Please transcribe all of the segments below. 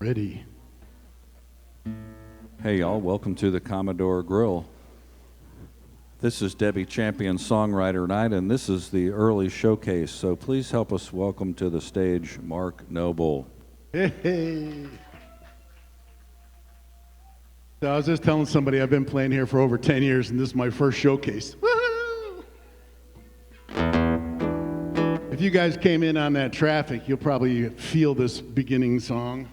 Ready. Hey y'all, welcome to the Commodore Grill. This is Debbie Champion Songwriter Night, and this is the early showcase, so please help us welcome to the stage Mark Noble. Hey. So I was just telling somebody I've been playing here for over 10 years, and this is my first showcase. Woo-hoo! If you guys came in on that traffic, you'll probably feel this beginning song.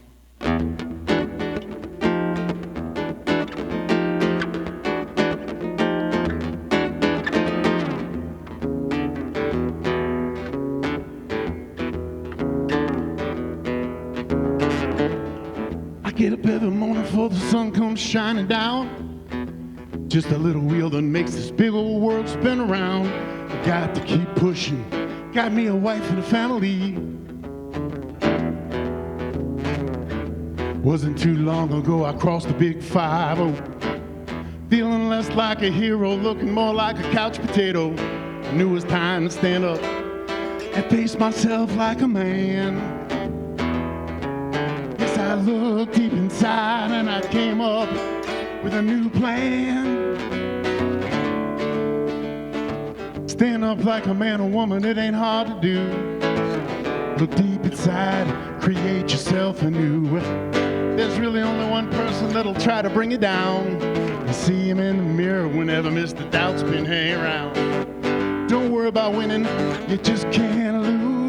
Get up every morning before the sun comes shining down. Just a little wheel that makes this big old world spin around. I got to keep pushing. Got me a wife and a family. Wasn't too long ago I crossed the big 5-0. Feeling less like a hero, looking more like a couch potato. I knew it was time to stand up and face myself like a man. I looked deep inside and I came up with a new plan. Stand up like a man or woman, it ain't hard to do. Look deep inside, create yourself anew. There's really only one person that'll try to bring you down. You see him in the mirror whenever Mr. Doubt's been hanging around. Don't worry about winning, you just can't lose.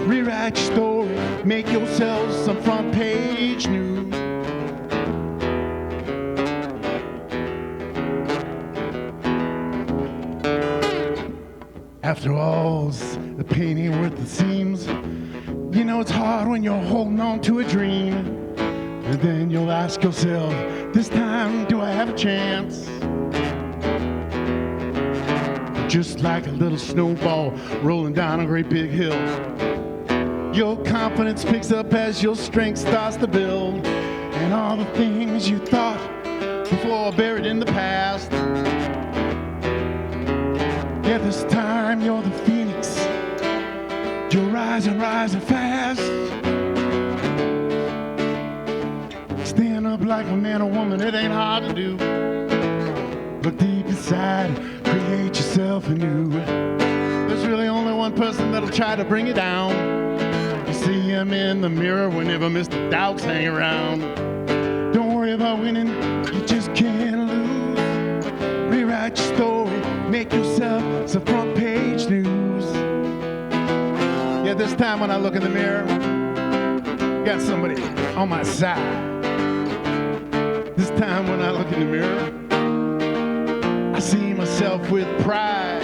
Rewrite your story, make yourself some front page news. After all, the pain ain't worth the seams. You know it's hard when you're holding on to a dream. And then you'll ask yourself, this time do I have a chance? Just like a little snowball rolling down a great big hill. Your confidence picks up as your strength starts to build. And all the things you thought before are buried in the past. Yeah, this time you're the phoenix. You're rising, rising fast. Stand up like a man or woman, it ain't hard to do. Look deep inside, create yourself anew. There's really only one person that'll try to bring you down. See him in the mirror whenever Mr. Doubt's hang around. Don't worry about winning, you just can't lose. Rewrite your story, make yourself some front page news. Yeah, this time when I look in the mirror, got somebody on my side. This time when I look in the mirror, I see myself with pride.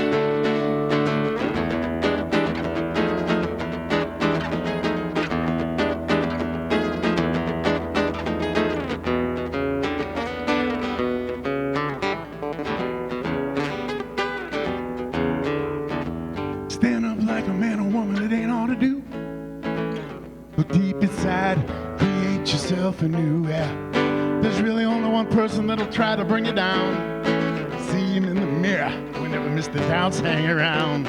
Stand up like a man or woman, it ain't hard to do. Look deep inside, create yourself anew. Yeah, there's really only one person that'll try to bring you down. See him in the mirror whenever Mr. Doubt's hang around.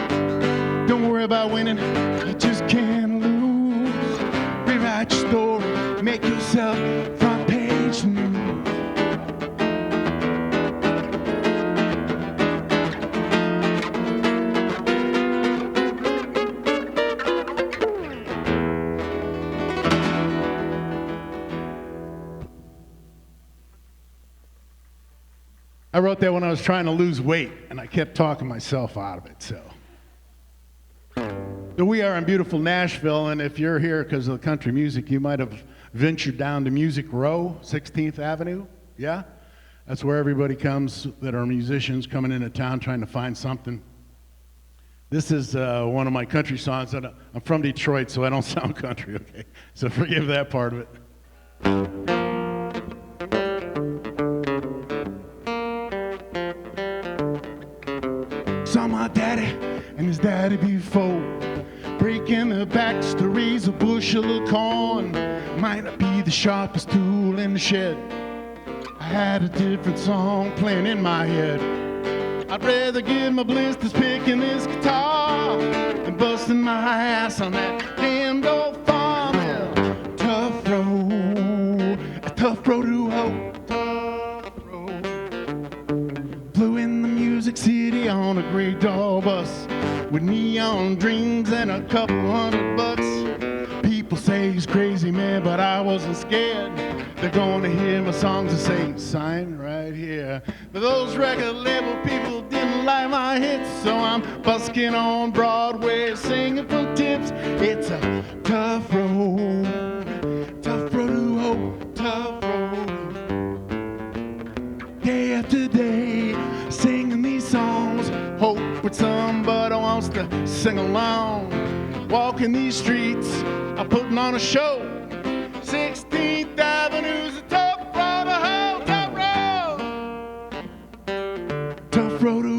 Don't worry about winning, you just can't lose. Rewrite your story, make yourself front page news. I wrote that when I was trying to lose weight, and I kept talking myself out of it, so. We are in beautiful Nashville, and if you're here because of the country music, you might have ventured down to Music Row, 16th Avenue, yeah? That's where everybody comes that are musicians coming into town trying to find something. This is one of my country songs. I'm from Detroit, so I don't sound country, okay? So forgive that part of it. Saw my daddy and his daddy before, breaking the backs to raise a bushel of corn. Might not be the sharpest tool in the shed. I had a different song playing in my head. I'd rather get my blisters picking this guitar than busting my ass on that damned old farm. Tough road. say he's crazy, man, but I wasn't scared. They're gonna hear my songs and say, sign right here. But those record label people didn't like my hits, so I'm busking on Broadway, singing for tips. It's a tough road to hoe, tough road. Day after day, singing these songs, hope that somebody wants to sing along. Walking these streets, I'm putting on a show. 16th Avenue's a tough road to hoe, tough road. Tough road to hoe.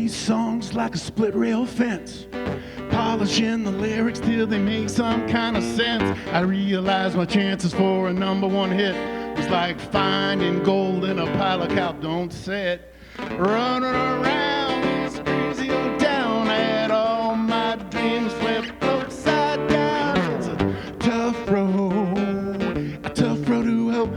Songs like a split rail fence, polishing the lyrics till they make some kind of sense. I realize my chances for a #1 hit was like finding gold in a pile of cow. Don't say it. Running around this crazy old town, I had all my dreams flipped upside down. It's a tough road to hoe.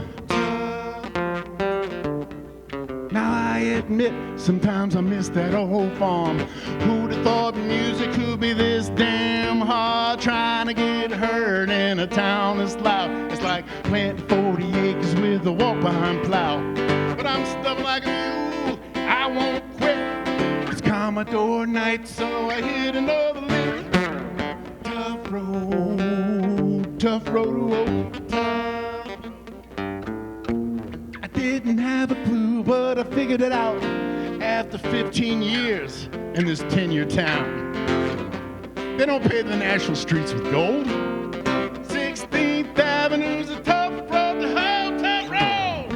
Now I admit, sometimes I miss that old farm. Who'd have thought music could be this damn hard? Trying to get heard in a town that's loud. It's like planting 40 acres with a walk-behind plow. But I'm stubborn like a mule, I won't quit. It's Commodore night, so I hit another lick. Tough road to hoe. Didn't have a clue, but I figured it out after 15 years in this 10-year town. They don't pave the national streets with gold. 16th Avenue's a tough road to hoe, tough road.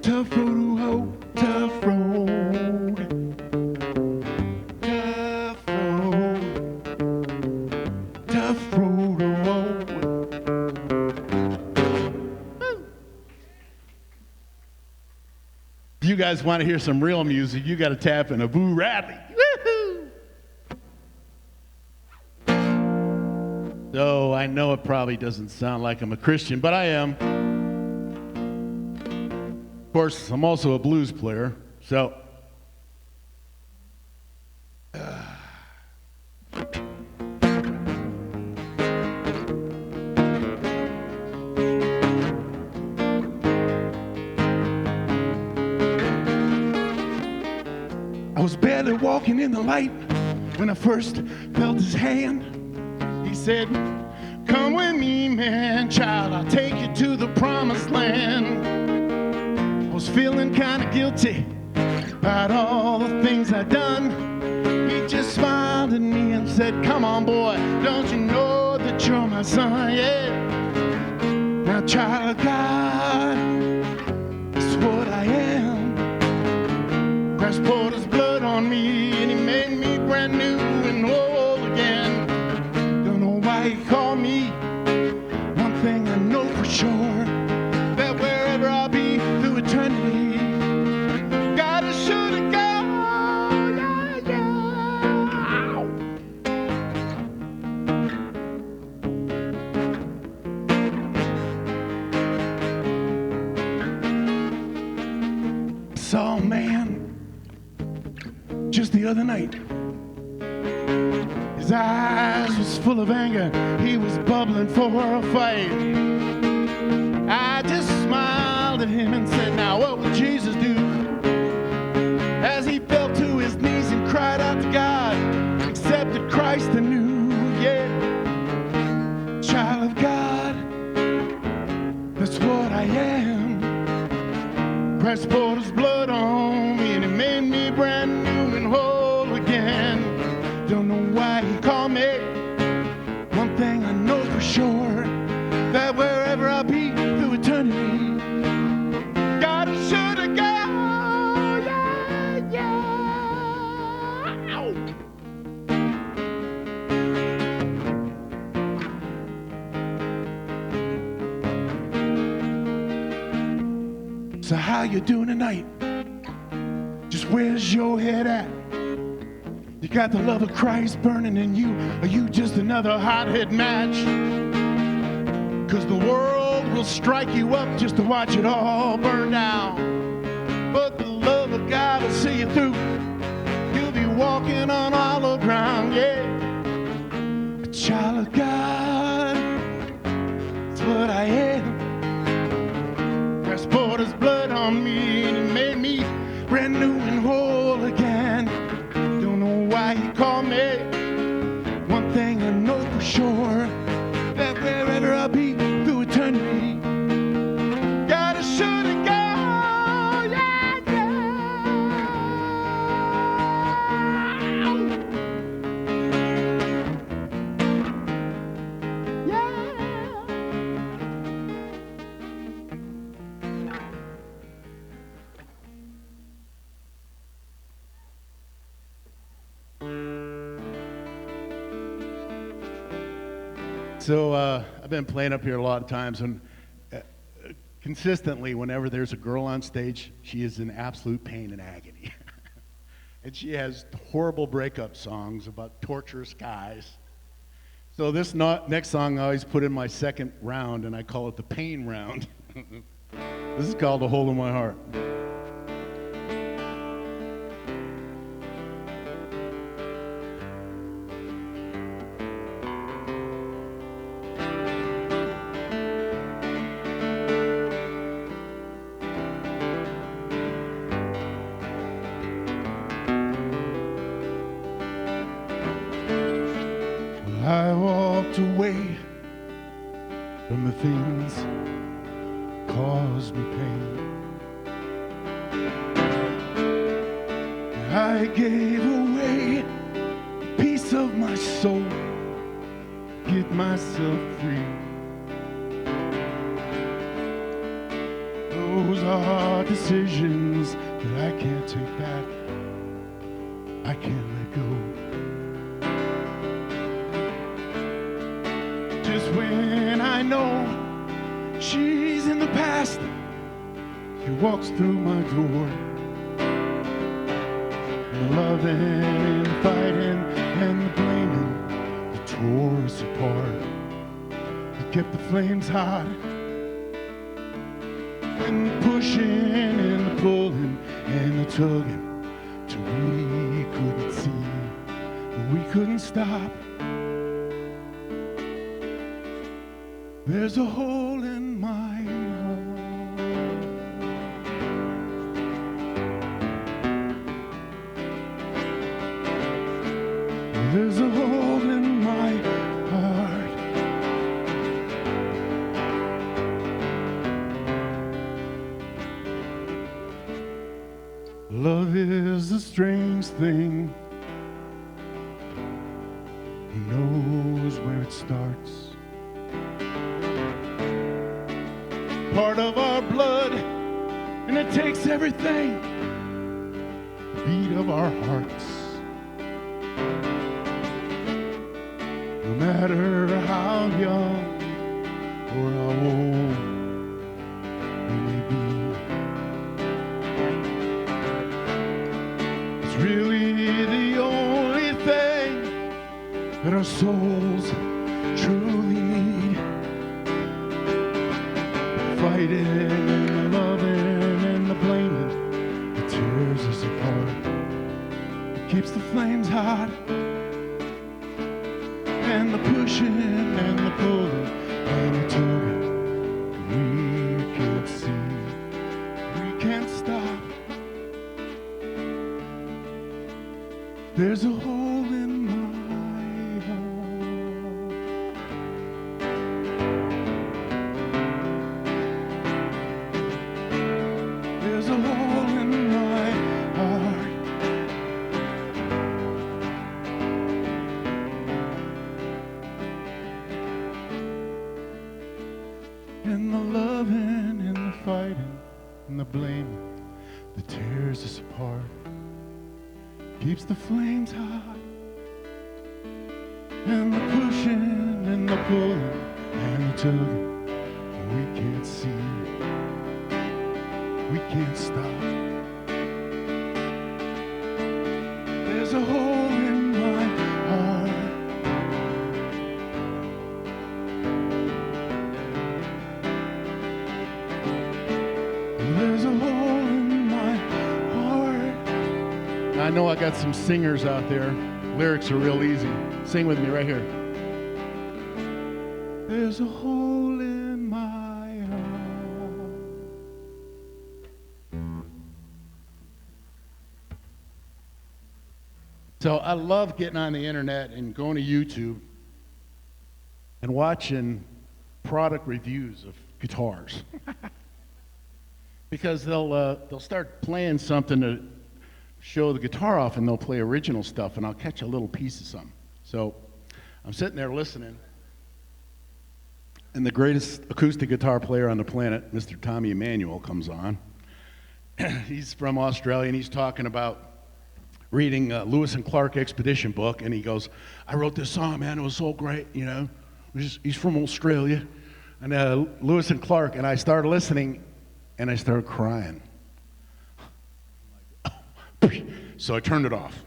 Tough road to hoe, tough road. Tough road. Tough road to hoe. If you guys want to hear some real music, you got to tap in a Boo Radley. Woo-hoo! So I know it probably doesn't sound like I'm a Christian, but I am. Of course, I'm also a blues player, so. I was barely walking in the light when I first felt his hand. He said, come with me, man, child, I'll take you to the promised land. I was feeling kind of guilty about all the things I'd done. He just smiled at me and said, come on, boy, don't you know that you're my son? Yeah. Now, child of God, that's what I am. Christ poured his blood on me and he made me brand new and whole again. Don't know why he called me. One thing I know for sure, that wherever I'll be through eternity, gotta shoot it go. Yeah, yeah. Saw a man just the other night. His eyes was full of anger. He was bubbling for a fight. I just smiled at him and said, now what would Jesus do? As he fell to his knees and cried out to God, accepted Christ anew. Yeah, child of God, that's what I am. Christ poured his blood on me and he made me brand new and whole again. Don't know why he called me. One thing I know for sure, that wherever I'll be through eternity, God is sure to go. Yeah, yeah. Ow. So how you doing tonight? Just where's your head at? You got the love of Christ burning in you, or you just another hothead match? 'Cause the world will strike you up just to watch it all burn down. But the love of God will see you through. You'll be walking on hollow ground, yeah. A child of God, that's what I am. Christ poured his blood on me and he made me brand new and whole again. Don't know why he called me. One thing I know for sure, that wherever I'll be through eternity, gotta shoot and go, yeah, So I've been playing up here a lot of times, and consistently, whenever there's a girl on stage, she is in absolute pain and agony. And she has horrible breakup songs about torturous guys. So this next song I always put in my second round, and I call it the pain round. This is called "A Hole in My Heart." I walked away from the things that caused me pain. I gave away a piece of my soul, get myself free. Those are decisions that I can't take back. I can't let go. Just when I know she's in the past, she walks through my door. And the loving and the fighting and the blaming that tore us apart. It kept the flames hot, and the pushing and the pulling and the tugging till we couldn't see, we couldn't stop. There's a hole in my heart. There's a hole in my heart. Love is a strange thing. Who knows where it starts? Part of our blood, and it takes everything, the beat of our hearts. No matter how young or how old we may be, it's really the only thing that our souls truly need. Fighting and the loving and the blaming, it tears us apart. It keeps the flames hot, and the pushing and the pulling and the tugging. We can't see, we can't stop. There's a hole in my heart. There's a hole in my heart. And the loving and the fighting and the blaming that tears us apart, keeps the flames hot, and the pushing and the pulling and the tugging we can't see. we can't stop. There's a hole in my heart. There's a hole in my heart. I know I got some singers out there. Lyrics are real easy. Sing with me right here. There's a hole in my heart. So I love getting on the internet and going to YouTube and watching product reviews of guitars. Because they'll start playing something to show the guitar off, and they'll play original stuff, and I'll catch a little piece of something. So I'm sitting there listening, and the greatest acoustic guitar player on the planet, Mr. Tommy Emmanuel, comes on. He's from Australia, and he's talking about reading Lewis and Clark Expedition book, and he goes, I wrote this song, man, it was so great, you know. He's from Australia. And Lewis and Clark, and I started listening, and I started crying. So I turned it off.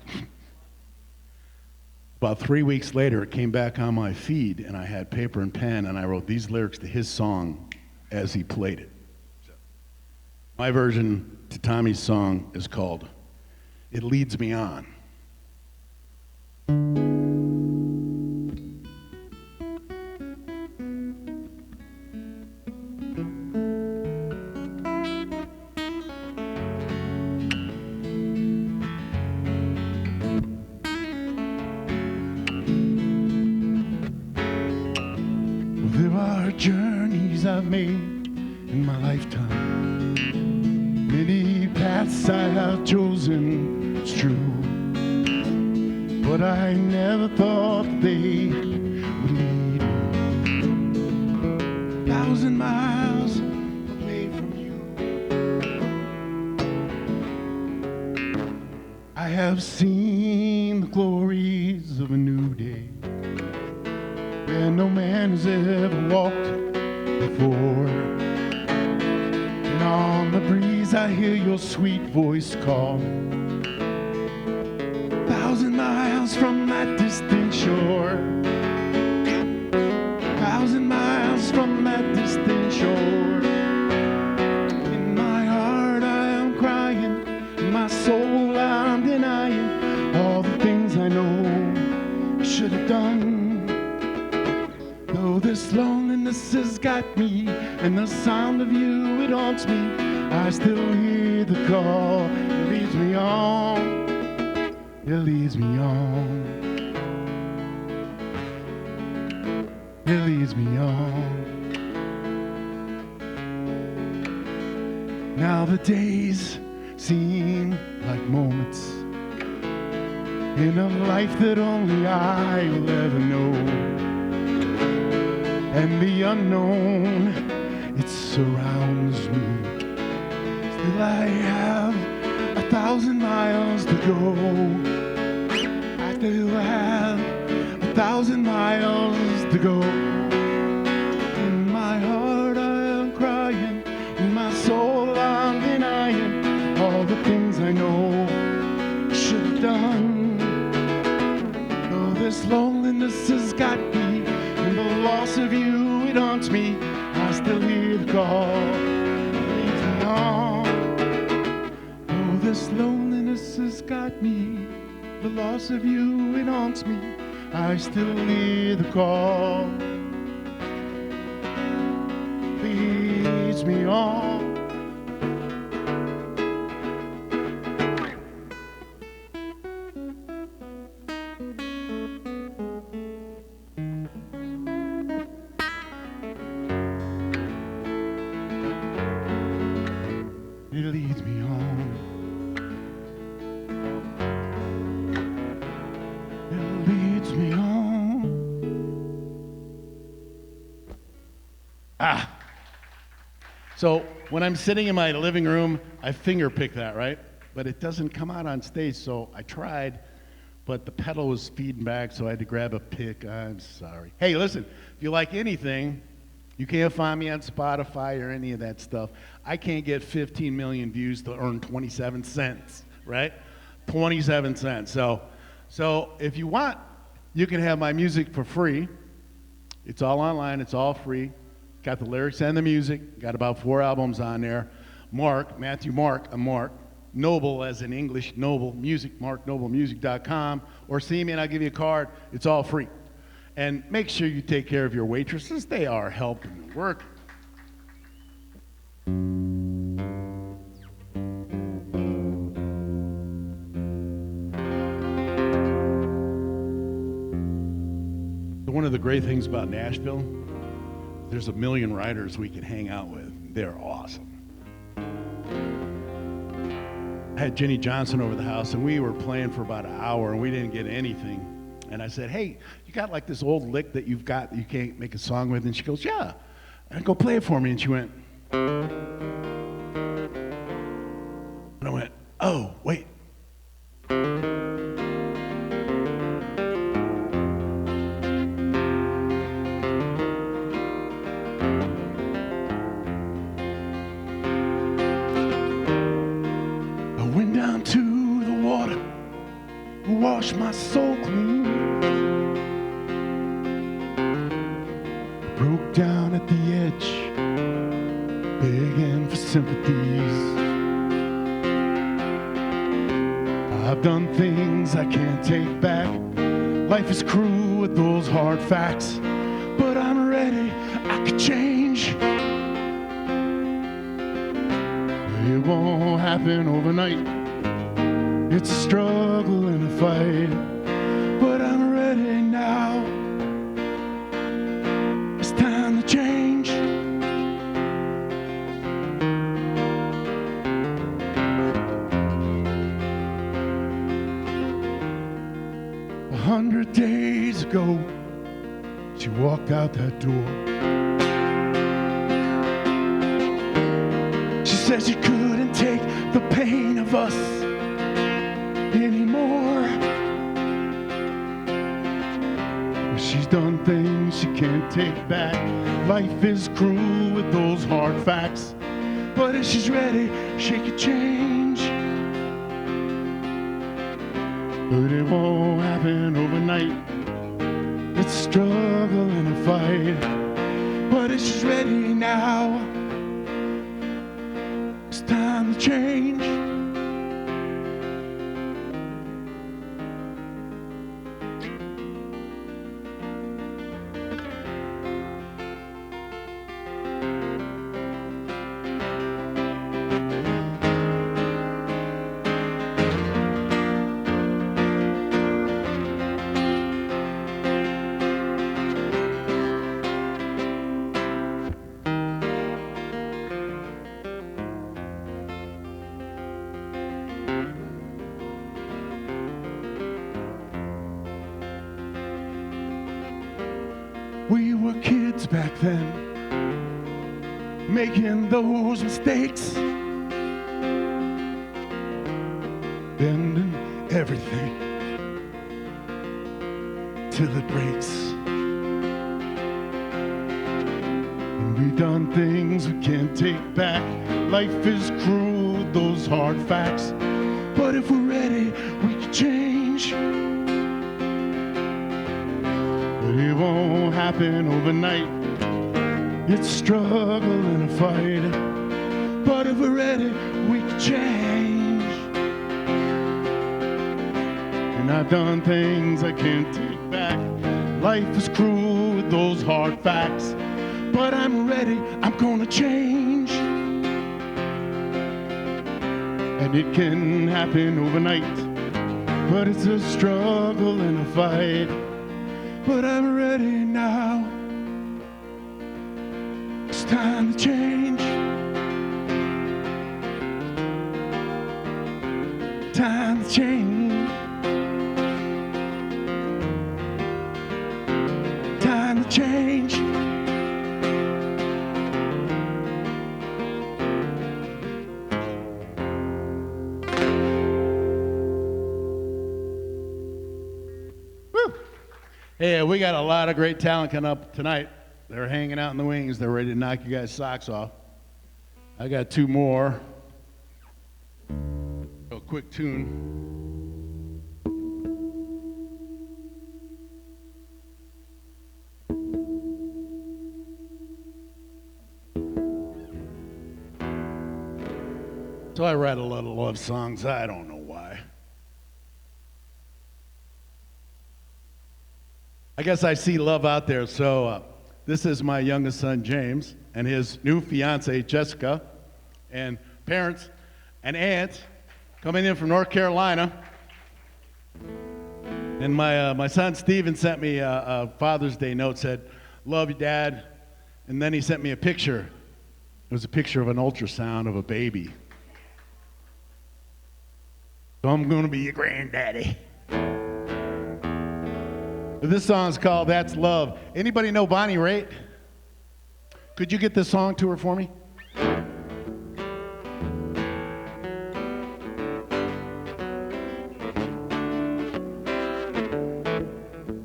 About 3 weeks later, it came back on my feed, and I had paper and pen, and I wrote these lyrics to his song as he played it. My version to Tommy's song is called It Leads Me On. There are journeys I've made in my lifetime, many paths I have chosen, it's true, but I never thought they would lead me 1,000 miles away from you. I have seen the glories of a new day, where no man has ever walked before. And on the breeze I hear your sweet voice call, 1,000 miles from that distant shore, 1,000 miles from that distant shore. In my heart I am crying, in my soul I'm denying all the things I know I should have done. Though this loneliness has got me, and the sound of you, it haunts me, I still hear the call. It leads me on, it leads me on, it leads me on. Now the days seem like moments in a life that only I will ever know. And the unknown, it surrounds me. Still I have 1,000 miles to go. I still have 1,000 miles to go. In my heart I am crying, in my soul I'm denying all the things I know I should have done. Though this loneliness has got me, and the loss of you, it haunts me, I still hear the call. It leads me on. Oh, this loneliness has got me, the loss of you, it haunts me, I still hear the call. Leads me on. It leads me on. It leads me on. So when I'm sitting in my living room, I finger pick that, right? But it doesn't come out on stage, so I tried, but the pedal was feeding back, so I had to grab a pick. I'm sorry. Hey, listen, if you like anything, You can't find me on Spotify or any of that stuff. I can't get 15 million views to earn 27 cents, right? 27 cents. So if you want, you can have my music for free. It's all online. It's all free. Got the lyrics and the music. Got about 4 albums on there. Matthew Mark, I'm Mark. Noble as in English, Noble Music, marknoblemusic.com. Or see me and I'll give you a card. It's all free. And make sure you take care of your waitresses. They are helping you work. One of the great things about Nashville, there's a million writers we can hang out with. They're awesome. I had Jenny Johnson over the house, and we were playing for about an hour, and we didn't get anything. And I said, hey, you got like this old lick that you've got that you can't make a song with? And she goes, yeah. And I go, play it for me. And she went. And I went, oh, wait. Wash my soul clean. Broke down at the edge, begging for sympathies. I've done things I can't take back. Life is cruel with those hard facts, but I'm ready, I could change. It won't happen overnight. It's a struggle and a fight, but I'm ready now. It's time to change. A 100 days ago, she walked out that door. She said she couldn't take the pain of us anymore. She's done things she can't take back. Life is cruel with those hard facts, but if she's ready, she could change. But it won't happen overnight. It's a struggle and a fight, but if she's ready now, it's time to change. We were kids back then, making those mistakes, bending everything till it breaks. And we've done things we can't take back. Life is cruel with those hard facts, but if we're ready, we can change. But it won't happen overnight. It's a struggle and a fight, but if we're ready, we can change. And I've done things I can't take back. Life is cruel with those hard facts, but I'm ready, I'm gonna change. And it can happen overnight, but it's a struggle and a fight, but I'm ready now. It's time to change. Time to change. Time to change. Woo! Hey, we got a lot of great talent coming up tonight. They're hanging out in the wings. They're ready to knock you guys' socks off. I got two more. A quick tune. So I write a lot of love songs. I don't know why. I guess I see love out there. So this is my youngest son, James, and his new fiancée, Jessica, and parents and aunts coming in from North Carolina. And my son, Steven, sent me a Father's Day note, said, "Love you, Dad." And then he sent me a picture. It was a picture of an ultrasound of a baby. So I'm going to be your granddaddy. This song's called That's Love. Anybody know Bonnie Raitt? Could you get this song to her for me?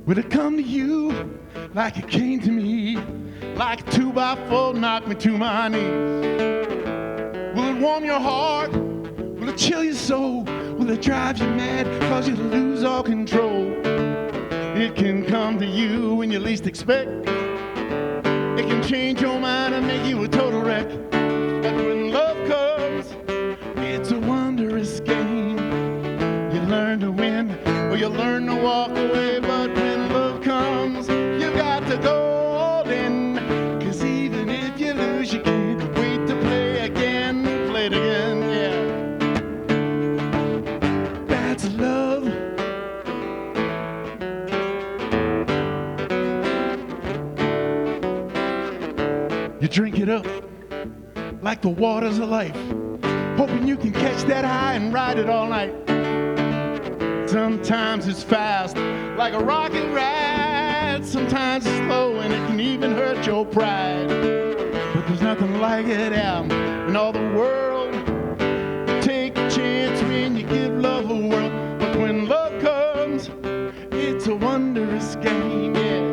Will it come to you like it came to me? Like a 2x4 knocked me to my knees. Will it warm your heart? Will it chill your soul? Will it drive you mad cause you lose all control? It can come to you when you least expect. It can change your mind and make you a total wreck. But when love comes, it's a wondrous game. You learn to win or you learn to walk away. But when love comes, you got to go all in. Cause even if you lose, you can't wait to play again. Play it again, yeah. That's love. You drink it up like the waters of life, hoping you can catch that high and ride it all night. Sometimes it's fast, like a rocket ride. Sometimes it's slow and it can even hurt your pride. But there's nothing like it out in all the world. Take a chance when you give love a whirl. But when love comes, it's a wondrous game, yeah.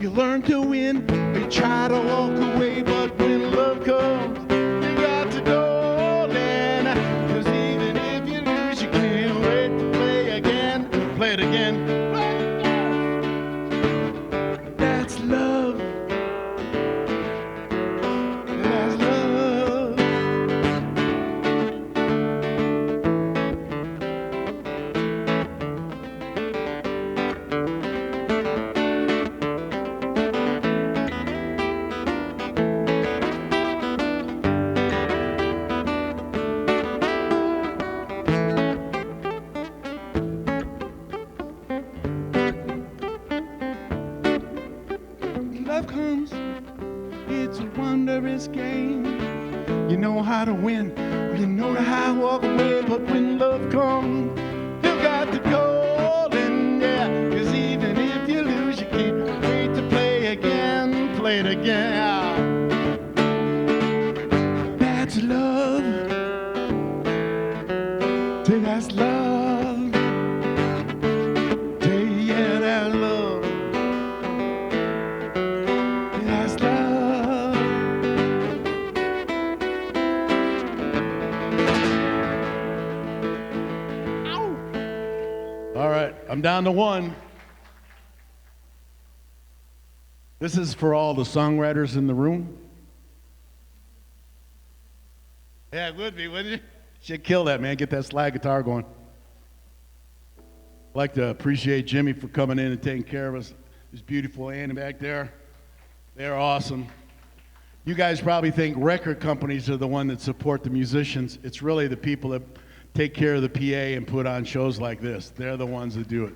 You learn to win, you try to walk away, but when love comes, you got to go all in. Cause even if you lose, you can't wait to play again. Play it again. That's love. That's love. Love comes, it's a wondrous game. You know how to win, you know how to walk away. But when love comes, you got to go all in, yeah. Cause even if you lose, you can't wait to play again. Play it again. That's love. Say that's love. Say yeah, that's love. That's love. Ow. All right, I'm down to one. This is for all the songwriters in the room. Yeah, it would be, wouldn't you? Should kill that, man. Get that slide guitar going. I'd like to appreciate Jimmy for coming in and taking care of us. His beautiful Annie back there. They're awesome. You guys probably think record companies are the one that support the musicians. It's really the people that take care of the PA and put on shows like this. They're the ones that do it.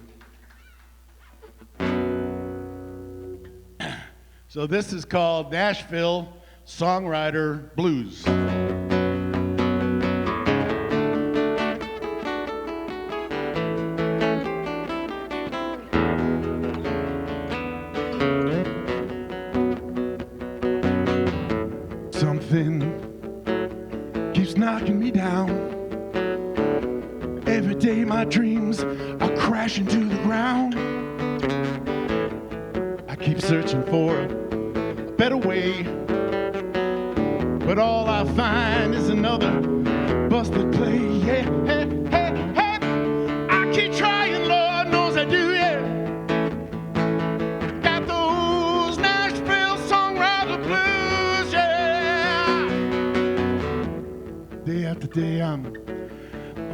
So this is called Nashville Songwriter Blues. Something keeps knocking me down. Every day my dreams are crashing to the ground. I keep searching for a better way. But all I find is another busted play. Yeah, hey, hey, hey. I keep trying, Lord knows I do, yeah. Got those Nashville songwriter blues, yeah. Day after day I'm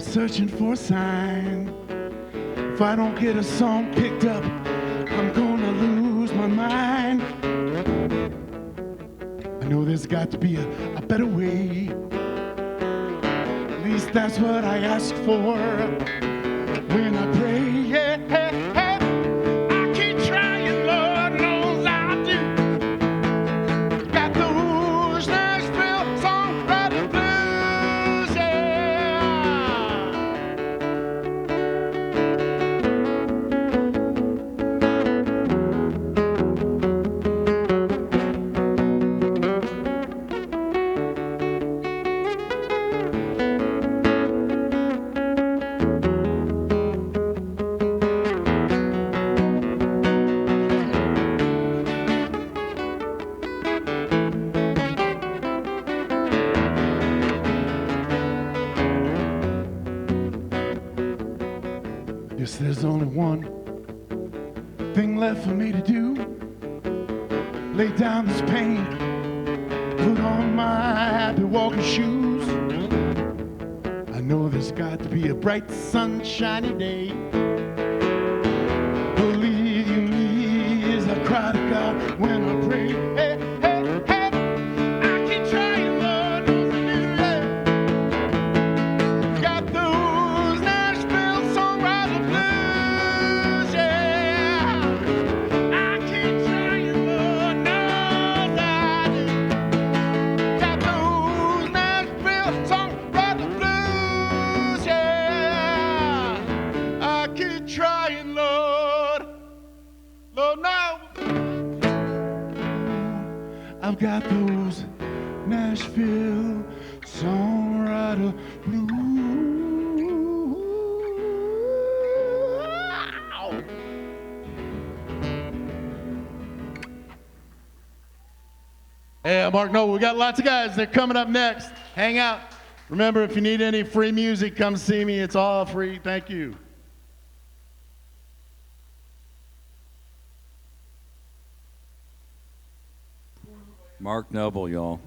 searching for a sign. If I don't get a song picked up, I'm gonna lose my mind. I know there's got to be a better way. At least that's what I ask for when I pray. Yeah, hey, hey. I keep trying, Lord knows I do. Got those Nashville songwriter blues, yeah. Guess there's only one thing left for me to do. Lay down this pain, put on my happy walking shoes. I know there's got to be a bright sunshiny day. Believe you me as I cry to God when I pray. Hey, hey, hey. I keep trying, Lord knows I do, yeah. Got those Nashville songwriter blues, yeah. I keep trying, Lord knows I do. Got those Nashville songwriter blues, yeah. I keep trying, Lord. Lord knows. I've got those Nashville songwriter blues. Hey, Mark Noble, we got lots of guys. They're coming up next. Hang out. Remember, if you need any free music, come see me. It's all free. Thank you. Mark Noble, y'all.